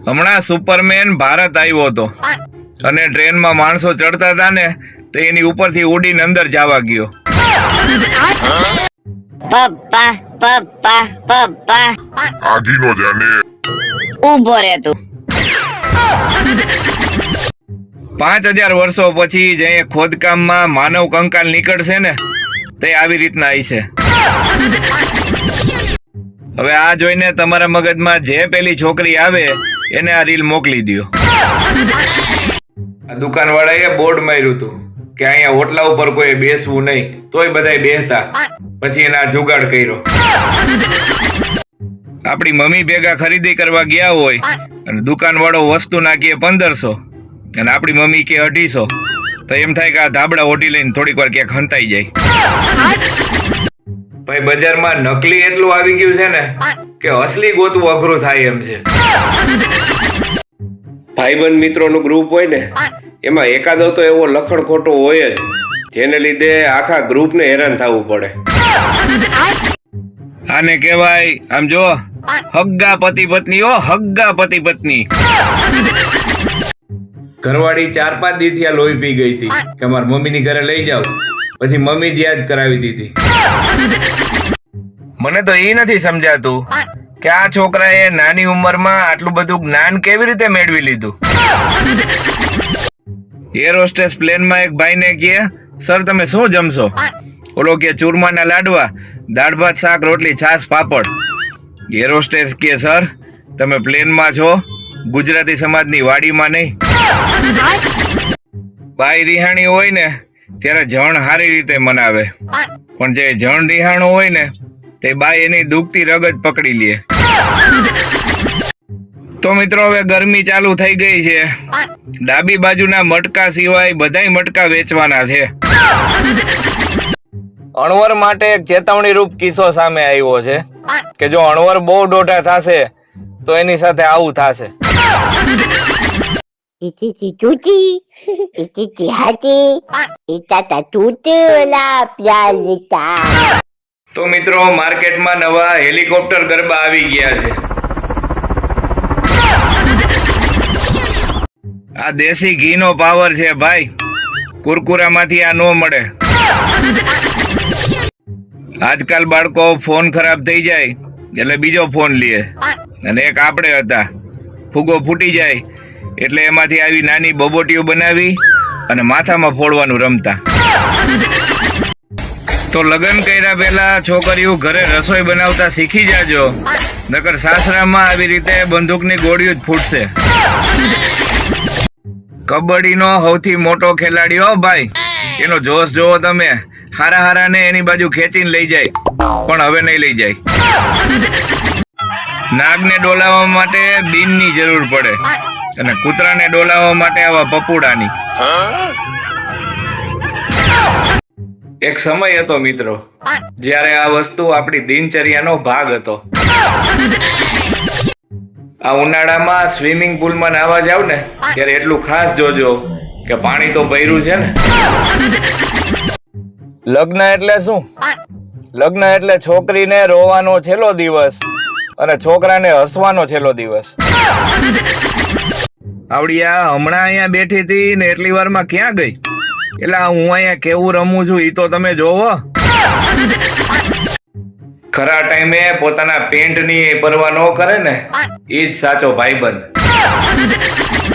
હમણાં સુપરમેન ભારત આવ્યો હતો અને ટ્રેનમાં માણસો ચડતા હતા ને તો એની ઉપરથી ઉડીને અંદર જવા ગયો. પપ્પા પપ્પા પપ્પા આગીનો જાને ઉભો રે તું. 5000 વર્ષો પછી જે ખોદકામમાં માનવ કંકાલ નીકળશે ને તે આવી રીતના હશે. હવે આ જોઈને તમારા મગજમાં જે પેલી છોકરી આવે એને આ રીલ મોકલી દો. આ દુકાનવાળાએ બોર્ડ માર્યું હતું કે અહીંયા ઓટલા ઉપર કોઈ બેસવું નહીં, તોય બધાય બેસતા. પછી એના જુગાડ કર્યો. આપણી મમ્મી ભેગા ખરીદી કરવા ગયા હોય અને દુકાનવાળો વસ્તુ નાખીએ 1500 અને આપણી મમ્મી કે 250, તો એમ થાય કે આ ધાબળા ઓઢી લઈને થોડીક વાર ક્યાંક હંતાઈ જાય. ભાઈ બજારમાં નકલી એટલું આવી ગયું છે ને કે અસલી ગોતવું અઘરું થાય એમ છે. ભાઈબંધ મિત્રોનું ગ્રુપ હોય ને એમાં એકાદો તો એવો લખણ ખોટો હોય જ જેને લીધે આખા ગ્રુપને હેરાન થવું પડે. આને કહેવાય આમ જો હગ્ગા પતિ પત્ની. ઓ હગ્ગા પતિ પત્ની. ઘરવાળી 4-5 દિવસથી આ લોહી પી ગઈ હતી કે મારા મમ્મીની ઘરે લઈ જાવ. પછી મમ્મી જ યાદ કરાવી દીધી. મને તો એ નથી સમજાતું કે આ છોકરાએ નાની ઉંમરમાં આટલું બધું જ્ઞાન કેવી રીતે મેળવી લીધું. એર હોસ્ટેસ પ્લેનમાં એક ભાઈને કહે, સર તમે શું જમશો? ઓલો કે ચૂરમાના લાડવા, દાળ ભાત શાક રોટલી છાશ પાપડ. એર હોસ્ટેસ કે સર તમે પ્લેનમાં છો, ગુજરાતી સમાજની વાડીમાં નહીં. બાઈ રિહાણી હોય ને ત્યારે જણ સારી રીતે મનાવે, પણ જે જણ રિહાણો હોય ને તે બાઈ એની દુખતી રગત પકડી લે. તો મિત્રો હવે ગરમી ચાલુ થઈ ગઈ છે. ડાબી બાજુના મટકા સિવાય બધાય મટકા વેચવાના છે. અણવર માટે એક ચેતવણી રૂપ કિસ્સો સામે આવ્યો છે કે જો અણવર બહુ દોઢા થશે તો એની સાથે આવું થશે. Ititi tuti, ititi hati, itata tutula pialita. તો મિત્રો માર્કેટમાં નવા હેલિકોપ્ટર ગરબા આવી ગયા છે. આ દેશી ઘીનો પાવર છે ભાઈ. કુરકુરામાંથી આ નો મળે. આજકાલ બાળકો ફોન ખરાબ થઈ જાય એટલે બીજો ફોન લે, અને એક આપણે હતા ફૂગો ફૂટી જાય એટલે એમાંથી આવી નાની બબોટીઓ બનાવી અને માથામાં ફોડવાનું રમતા. તો લગ્ન કર્યા પહેલા છોકરીઓ ઘરે રસોઈ બનાવતા શીખી જાજો, નકર સાસરામાં આવી રીતે બંદૂકની ગોળીઓ જ ફૂટશે. કબડ્ડીનો સૌથી મોટો ખેલાડી હો ભાઈ, એનો જોશ જોવો તમે. હારા ને એની બાજુ ખેંચીને લઈ જાય, પણ હવે નહીં લઈ જાય. નાગને ડોલાવવા માટે બીનની જરૂર પડે અને કૂતરાને ડોલાવવા માટે આવા પપુડાની. એક સમય હતો મિત્રો જ્યારે આ વસ્તુ આપણી દિનચર્યાનો ભાગ હતો. આ ઉનાળામાં સ્વિમિંગ પુલમાં નાહવા જાવ ને ત્યારે એટલું ખાસ જોજો કે પાણી તો ભર્યું છે ને. લગ્ન એટલે શું? લગ્ન એટલે છોકરીને રોવાનો છેલ્લો દિવસ અને છોકરાને હસવાનો છેલ્લો દિવસ. આવડી આ હમણાં અહીંયા બેઠી હતી ને એટલી વારમાં ક્યાં ગઈ? એટલે હું અહીંયા કેવું રમું છું ઈ તો તમે જોવો. ખરા ટાઈમે પોતાના પેન્ટની પરવા ન કરે ને ઈ જ સાચો ભાઈબંધ.